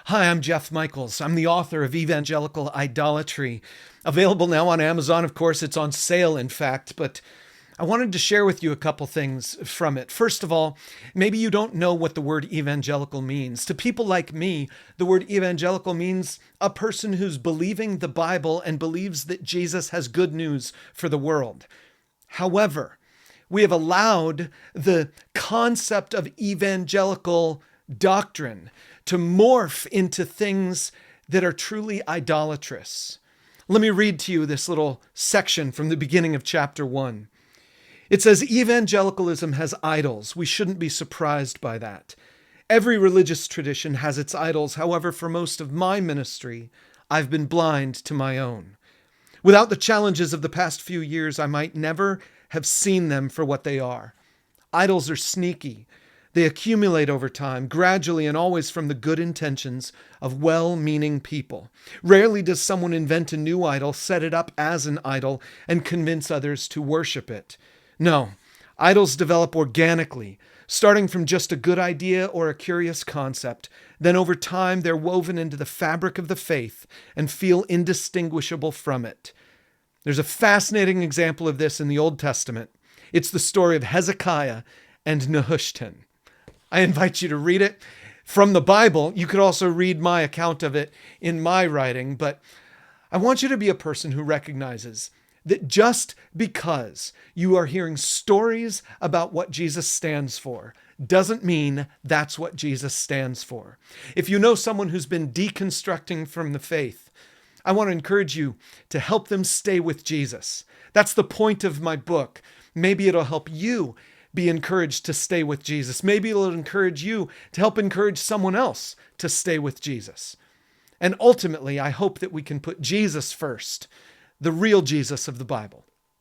Hi, I'm Jeff Mikels. I'm the author of Evangelical, Idolatry. Available now on Amazon. Of course, it's on sale, in fact, but I wanted to share with you a couple things from it. First of all, maybe you don't know what the word evangelical means. To people like me, the word evangelical means a person who's believing the Bible and believes that Jesus has good news for the world. However, we have allowed the concept of evangelical doctrine to morph into things that are truly idolatrous. Let me read to you this little section from the beginning of chapter 1. It says, evangelicalism has idols. We shouldn't be surprised by that. Every religious tradition has its idols. However, for most of my ministry, I've been blind to my own. Without the challenges of the past few years, I might never have seen them for what they are. Idols are sneaky. They accumulate over time, gradually and always from the good intentions of well-meaning people. Rarely does someone invent a new idol, set it up as an idol, and convince others to worship it. No, idols develop organically, starting from just a good idea or a curious concept. Then over time, they're woven into the fabric of the faith and feel indistinguishable from it. There's a fascinating example of this in the Old Testament. It's the story of Hezekiah and Nehushtan. I invite you to read it from the Bible. You could also read my account of it in my writing, but I want you to be a person who recognizes that just because you are hearing stories about what Jesus stands for doesn't mean that's what Jesus stands for. If you know someone who's been deconstructing from the faith, I want to encourage you to help them stay with Jesus. That's the point of my book. Maybe it'll help you be encouraged to stay with Jesus. Maybe it'll encourage you to help encourage someone else to stay with Jesus. And ultimately, I hope that we can put Jesus first, the real Jesus of the Bible.